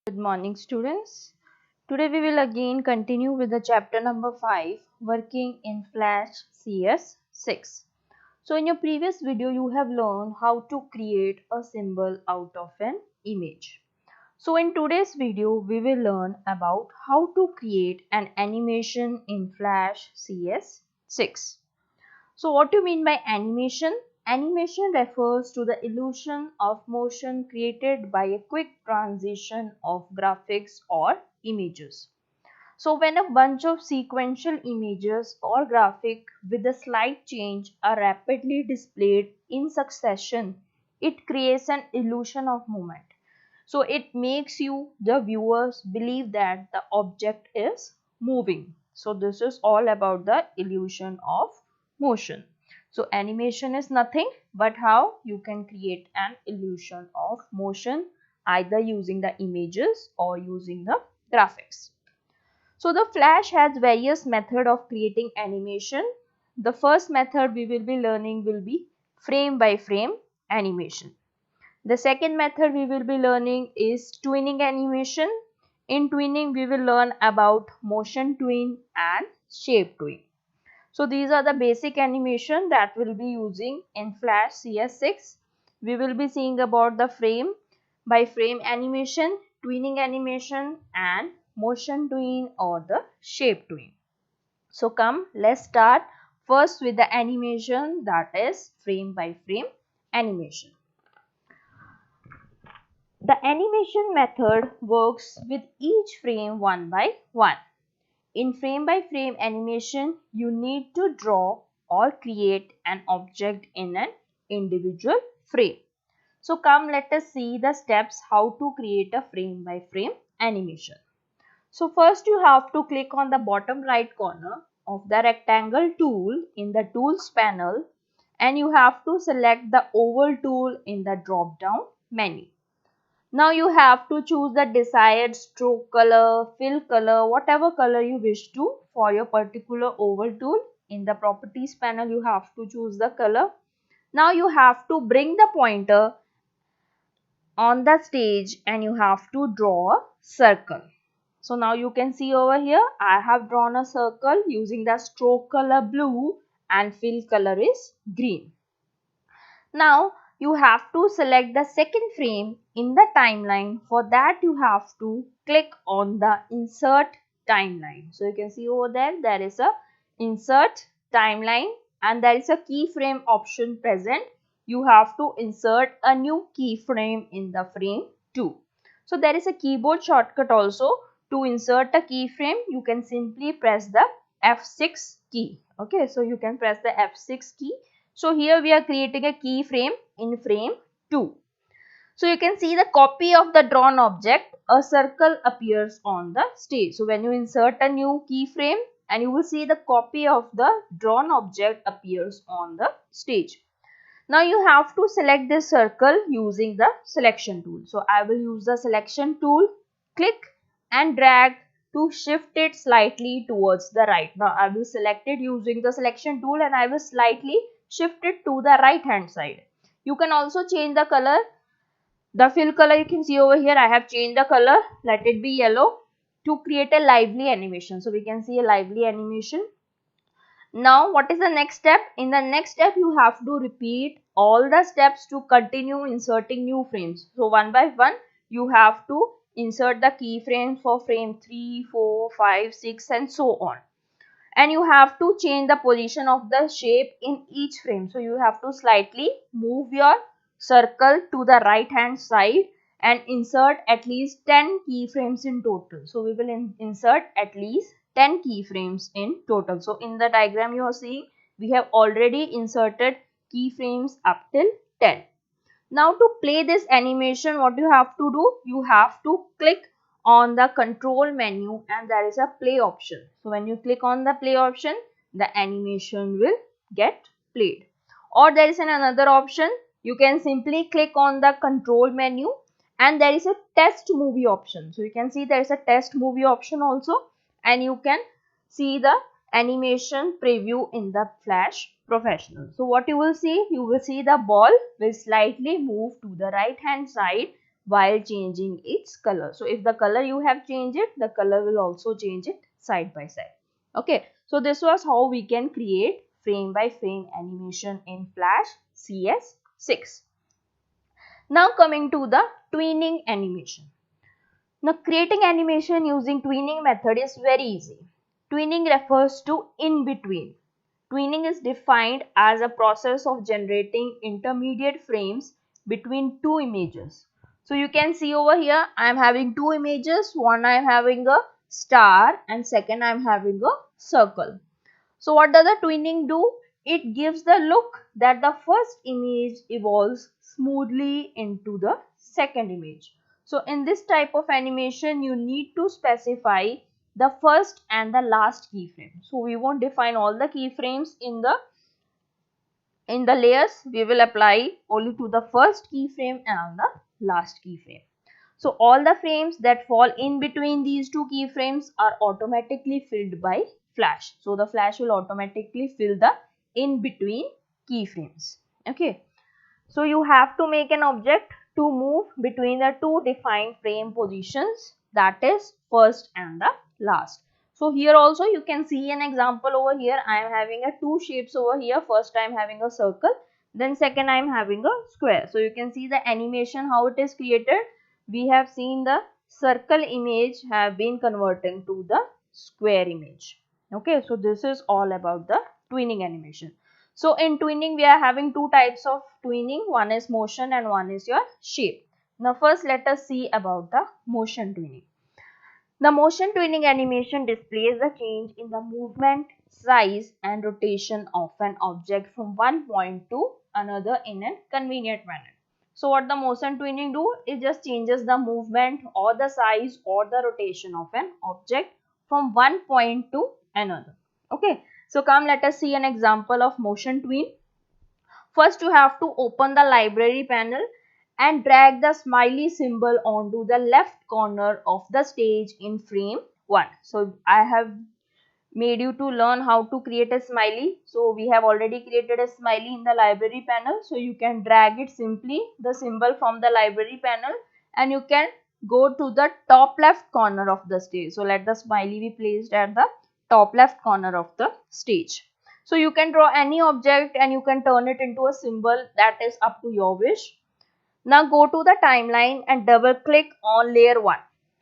Good morning, students. Today we will again continue with the chapter number 5, working in Flash CS6. So in your previous video you have learned how to create a symbol out of an image. So in today's video we will learn about how to create an animation in Flash CS6. So what do you mean by animation? Animation refers to the illusion of motion created by a quick transition of graphics or images. So when a bunch of sequential images or graphic with a slight change are rapidly displayed in succession, it creates an illusion of movement. So it makes you, the viewers, believe that the object is moving. So this is all about the illusion of motion. So animation is nothing but how you can create an illusion of motion either using the images or using the graphics. So the Flash has various methods of creating animation. The first method we will be learning will be frame by frame animation. The second method we will be learning is twinning animation. In twinning we will learn about motion twin and shape twin. So these are the basic animation that we'll be using in Flash CS6. We will be seeing about the frame by frame animation, twinning animation and motion twin or the shape twin. So come, let's start first with the animation, that is frame by frame animation. The animation method works with each frame one by one. In frame by frame animation, you need to draw or create an object in an individual frame. So come, let us see the steps how to create a frame by frame animation. So first you have to click on the bottom right corner of the rectangle tool in the tools panel and you have to select the oval tool in the drop down menu. Now you have to choose the desired stroke color, fill color, whatever color you wish to for your particular oval tool. In the properties panel you have to choose the color. Now you have to bring the pointer on the stage and you have to draw a circle. So now you can see over here I have drawn a circle using the stroke color blue and fill color is green. Now you have to select the second frame in the timeline. For that you have to click on the insert timeline. So you can see over there is a insert timeline and there is a keyframe option present. You have to insert a new keyframe in the frame 2. So there is a keyboard shortcut also. To insert a keyframe you can simply press the F6 key. Okay, so you can press the F6 key. So here we are creating a keyframe in frame 2. So you can see the copy of the drawn object, a circle appears on the stage. So when you insert a new keyframe and you will see the copy of the drawn object appears on the stage. Now you have to select this circle using the selection tool. So I will use the selection tool, click and drag to shift it slightly towards the right. Now I will select it using the selection tool and I will slightly shift it to the right hand side. You can also change the color. The fill color you can see over here, I have changed the color, let it be yellow to create a lively animation. So we can see a lively animation. Now what is the next step? In the next step you have to repeat all the steps to continue inserting new frames. So one by one you have to insert the keyframes for frame 3, 4, 5, 6 and so on. And you have to change the position of the shape in each frame. So you have to slightly move your circle to the right hand side and insert at least 10 keyframes in total. So we will insert at least 10 keyframes in total. So in the diagram you are seeing we have already inserted keyframes up till 10. Now to play this animation, what you have to do? You have to click on the control menu and there is a play option. So when you click on the play option, the animation will get played. Or there is another option. You can simply click on the control menu and there is a test movie option. So you can see there is a test movie option also and you can see the animation preview in the Flash Professional. So what you will see the ball will slightly move to the right hand side while changing its color. So if the color you have changed it, the color will also change it side by side. Okay, so this was how we can create frame by frame animation in Flash CS6. Now coming to the tweening animation. Now creating animation using tweening method is very easy. Tweening refers to in between. Tweening is defined as a process of generating intermediate frames between two images. So you can see over here I am having two images. One I am having a star and second I am having a circle. So what does the tweening do? It gives the look that the first image evolves smoothly into the second image. So in this type of animation, you need to specify the first and the last keyframe. So we won't define all the keyframes in the layers. We will apply only to the first keyframe and the last keyframe. So all the frames that fall in between these two keyframes are automatically filled by Flash. So the Flash will automatically fill the in between keyframes. Okay. So you have to make an object to move between the two defined frame positions, that is first and the last. So here also you can see an example over here. I am having a two shapes over here. First I am having a circle, then second I am having a square. So you can see the animation how it is created. We have seen the circle image have been converting to the square image. Okay, so this is all about the tweening animation. So in tweening we are having two types of tweening. One is motion and one is your shape. Now first let us see about the motion tweening. The motion tweening animation displays the change in the movement, size and rotation of an object from one point to another in a convenient manner. So what the motion tweening do? It just changes the movement or the size or the rotation of an object from one point to another. Okay, so come let us see an example of motion tween. First you have to open the library panel and drag the smiley symbol onto the left corner of the stage in frame 1. So I have made you to learn how to create a smiley. So we have already created a smiley in the library panel. So you can drag it simply the symbol from the library panel and you can go to the top left corner of the stage. So let the smiley be placed at the top left corner of the stage. So you can draw any object and you can turn it into a symbol, that is up to your wish. Now go to the timeline and double click on layer 1.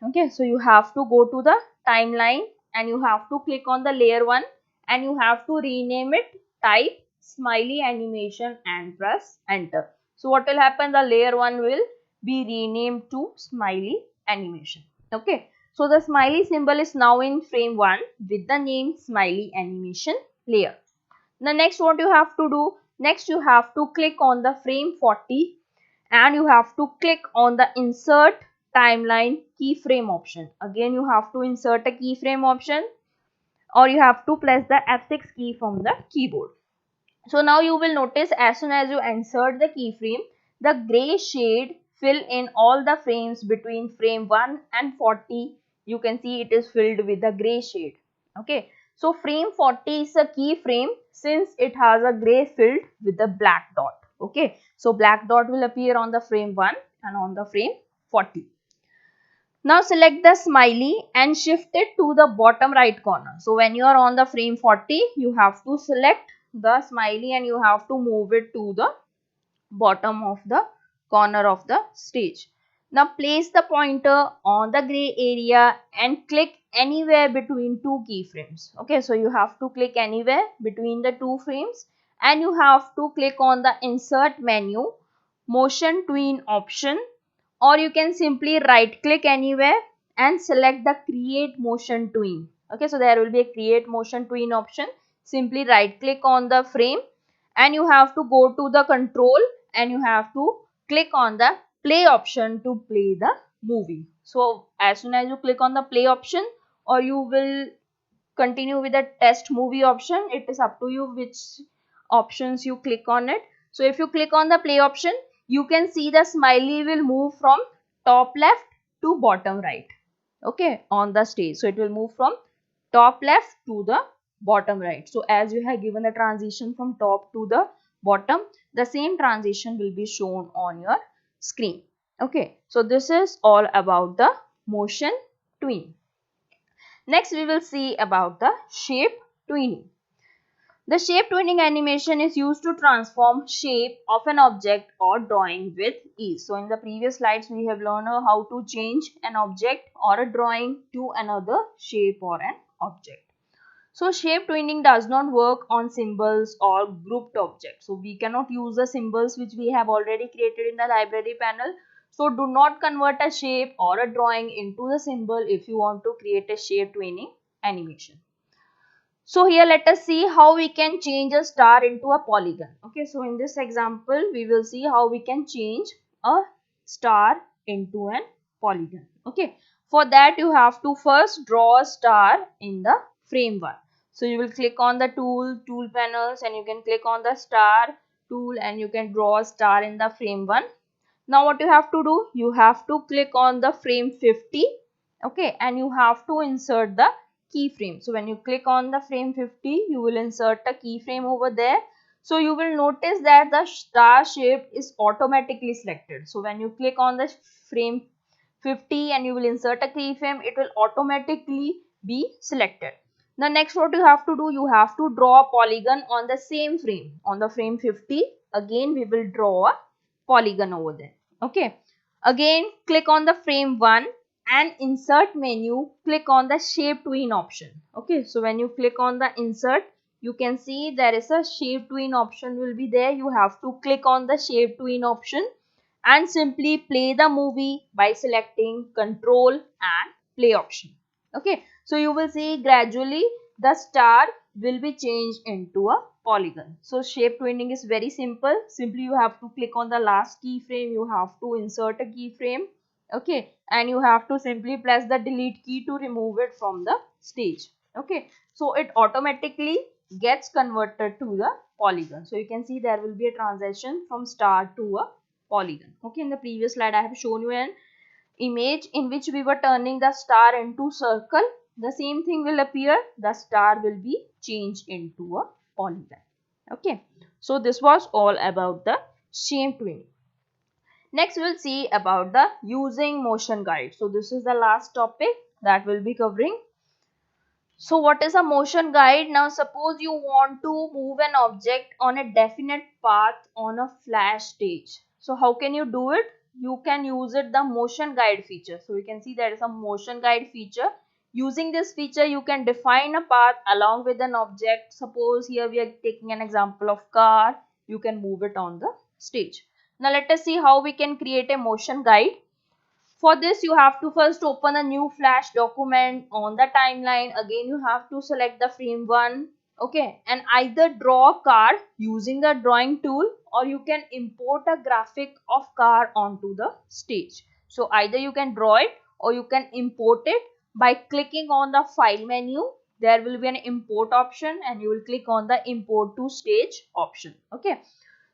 Okay, so you have to go to the timeline and you have to click on the layer 1 and you have to rename it, type smiley animation and press enter. So what will happen? The layer 1 will be renamed to smiley animation. Okay, so the smiley symbol is now in frame 1 with the name smiley animation layer. Now next what you have to do? Next you have to click on the frame 40 and you have to click on the insert timeline keyframe option. Again you have to insert a keyframe option or you have to press the F6 key from the keyboard. So now you will notice as soon as you insert the keyframe, the grey shade fill in all the frames between frame 1 and 40. You can see it is filled with the grey shade. Okay, so frame 40 is a keyframe since it has a grey filled with the black dot. Okay, so black dot will appear on the frame 1 and on the frame 40. Now select the smiley and shift it to the bottom right corner. So when you are on the frame 40, you have to select the smiley and you have to move it to the bottom of the corner of the stage. Now place the pointer on the gray area and click anywhere between two keyframes. Okay, so you have to click anywhere between the two frames and you have to click on the insert menu, motion tween option, or you can simply right click anywhere and select the create motion tween. Okay, so there will be a create motion tween option. Simply right click on the frame and you have to go to the control and you have to click on the play option to play the movie. So as soon as you click on the play option or you will continue with the test movie option, it is up to you which options you click on it. So if you click on the play option, you can see the smiley will move from top left to bottom right. Okay, on the stage. So it will move from top left to the bottom right. So as you have given the transition from top to the bottom, the same transition will be shown on your screen. Okay, so this is all about the motion tween. Next we will see about the shape tweening. The shape tweening animation is used to transform shape of an object or drawing with ease. So in the previous slides we have learned how to change an object or a drawing to another shape or an object. So shape tweening does not work on symbols or grouped objects. So we cannot use the symbols which we have already created in the library panel. So do not convert a shape or a drawing into the symbol if you want to create a shape tweening animation. So here let us see how we can change a star into a polygon. Okay, so in this example we will see how we can change a star into an polygon. Okay, for that you have to first draw a star in the frame 1. So you will click on the tool panels and you can click on the star tool and you can draw a star in the frame 1. Now what you have to do, you have to click on the frame 50. Okay, and you have to insert the keyframe. So when you click on the frame 50, you will insert a keyframe over there. So you will notice that the star shape is automatically selected. So when you click on the frame 50 and you will insert a keyframe, it will automatically be selected. Now next what you have to do, you have to draw a polygon on the same frame. On the frame 50, again we will draw a polygon over there. Okay, again click on the frame 1 and insert menu, click on the shape tween option. Okay, so when you click on the insert, you can see there is a shape tween option will be there. You have to click on the shape tween option and simply play the movie by selecting control and play option. Okay, so you will see gradually the star will be changed into a polygon. So shape tweening is very simple. Simply you have to click on the last keyframe, you have to insert a keyframe. Okay, and you have to simply press the delete key to remove it from the stage. Okay, so it automatically gets converted to the polygon. So you can see there will be a transition from star to a polygon. Okay, in the previous slide I have shown you an image in which we were turning the star into circle. The same thing will appear, the star will be changed into a polygon. Okay, so this was all about the shape tweening. Next we'll see about the using motion guide. So this is the last topic that we'll be covering. So what is a motion guide? Now suppose you want to move an object on a definite path on a flash stage. So how can you do it? You can use it the motion guide feature. So you can see there is a motion guide feature. Using this feature you can define a path along with an object. Suppose here we are taking an example of car. You can move it on the stage. Now let us see how we can create a motion guide. For this you have to first open a new flash document on the timeline. Again you have to select the frame 1. Okay, and either draw a car using the drawing tool or you can import a graphic of car onto the stage. So either you can draw it or you can import it by clicking on the file menu. There will be an import option and you will click on the import to stage option. Okay,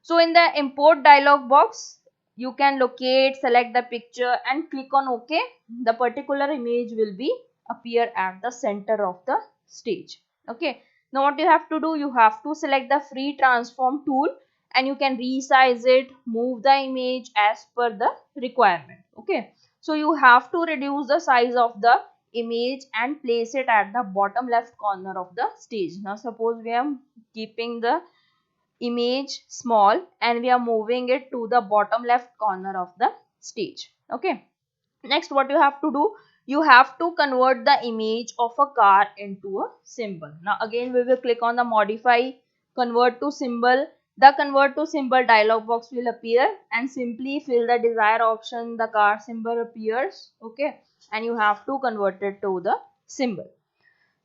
so in the import dialog box, you can locate, select the picture and click on OK. The particular image will be appear at the center of the stage. Okay. Now what you have to do, you have to select the free transform tool and you can resize it, move the image as per the requirement. Okay. So you have to reduce the size of the image and place it at the bottom left corner of the stage. Now suppose we are keeping the image small and we are moving it to the bottom left corner of the stage. Okay, next what you have to do, you have to convert the image of a car into a symbol. Now again we will click on the modify convert to symbol. The convert to symbol dialog box will appear and simply fill the desired option. The car symbol appears. Okay, and you have to convert it to the symbol.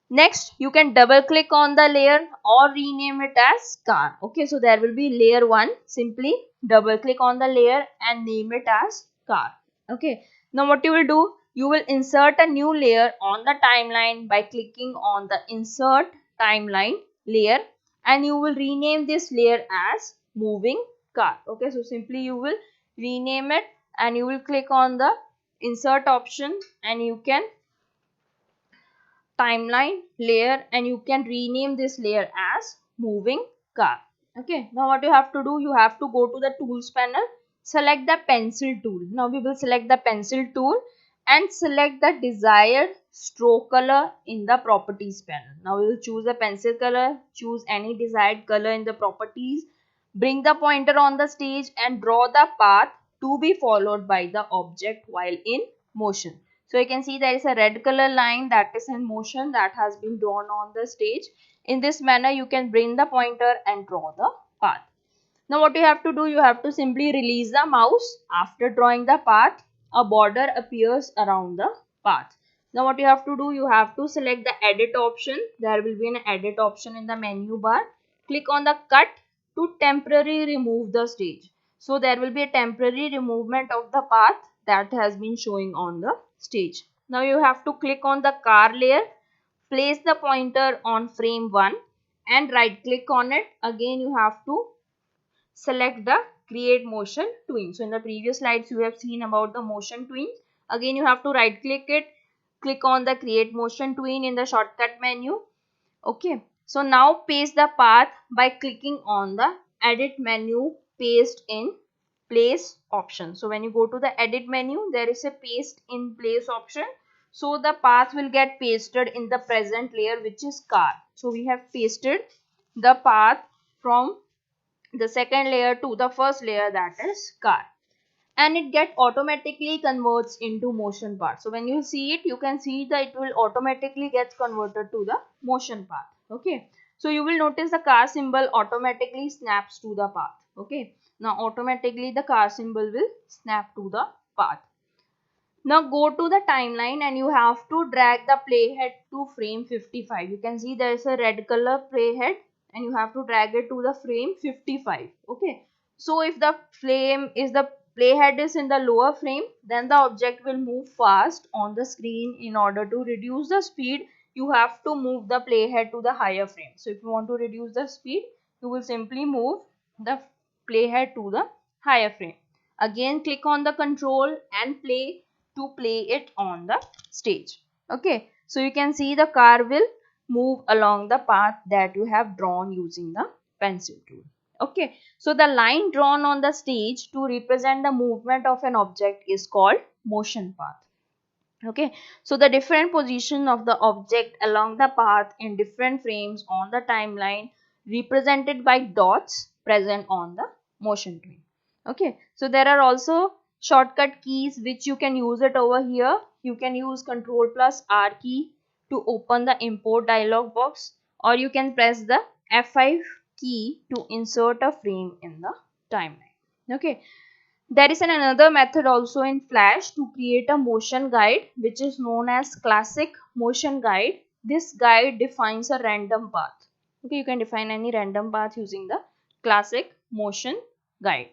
Next, you can double click on the layer or rename it as car. Okay, so there will be layer 1. Simply double click on the layer and name it as car. Okay, now what you will do, you will insert a new layer on the timeline by clicking on the insert timeline layer and you will rename this layer as moving car. Okay, so simply you will rename it and you will click on the insert option and you can timeline layer and you can rename this layer as moving car. Okay, now what you have to do, you have to go to the tools panel select the pencil tool. Now we will select the pencil tool and select the desired stroke color in the properties panel. Now we will choose a pencil color, choose any desired color in the properties, bring the pointer on the stage and draw the path to be followed by the object while in motion. So you can see there is a red color line that is in motion that has been drawn on the stage. In this manner you can bring the pointer and draw the path. Now what you have to do, you have to simply release the mouse. After drawing the path, a border appears around the path. Now what you have to do, you have to select the edit option. There will be an edit option in the menu bar. Click on the cut to temporarily remove the stage. So there will be a temporary removement of the path that has been showing on the stage. Now you have to click on the car layer, place the pointer on frame 1 and right click on it. Again you have to select the create motion tween. So in the previous slides you have seen about the motion tween. Again you have to right click it, click on the create motion tween in the shortcut menu. Okay, so now paste the path by clicking on the edit menu paste in place option. So when you go to the edit menu, there is a paste in place option. So the path will get pasted in the present layer, which is car. So we have pasted the path from the second layer to the first layer, that is car, and it get automatically converts into motion path. So when you see it, you can see that it will automatically get converted to the motion path. Okay, so you will notice the car symbol automatically snaps to the path. Okay, now automatically the car symbol will snap to the path. Now go to the timeline and you have to drag the playhead to frame 55. You can see there is a red color playhead and you have to drag it to the frame 55. Okay. So if the playhead is in the lower frame, then the object will move fast on the screen. In order to reduce the speed, you have to move the playhead to the higher frame. So if you want to reduce the speed, you will simply move the playhead to the higher frame. Again click on the control and play to play it on the stage. Okay, so you can see the car will move along the path that you have drawn using the pencil tool. Okay, so the line drawn on the stage to represent the movement of an object is called motion path. Okay, so the different position of the object along the path in different frames on the timeline represented by dots present on the motion tween. Okay, so there are also shortcut keys which you can use it over here. You can use Ctrl plus R key to open the import dialog box, or you can press the F5 key to insert a frame in the timeline. Okay, there is another method also in Flash to create a motion guide, which is known as classic motion guide. This guide defines a random path. Okay, you can define any random path using the classic motion guide.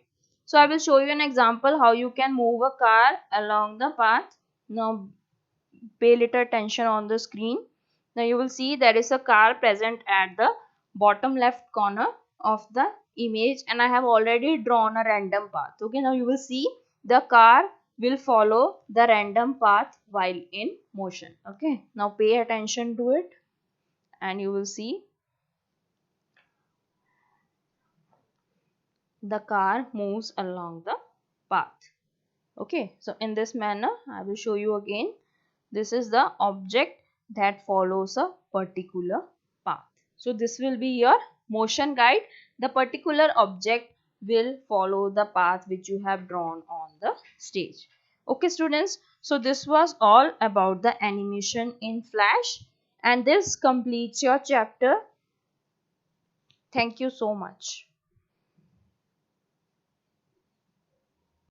So I will show you an example how you can move a car along the path. Now pay little attention on the screen. Now you will see there is a car present at the bottom left corner of the image and I have already drawn a random path. Okay, now you will see the car will follow the random path while in motion. Okay, now pay attention to it and you will see the car moves along the path. Okay, so in this manner I will show you again. This is the object that follows a particular path. So this will be your motion guide. The particular object will follow the path which you have drawn on the stage. Okay students, so this was all about the animation in Flash and this completes your chapter. Thank you so much.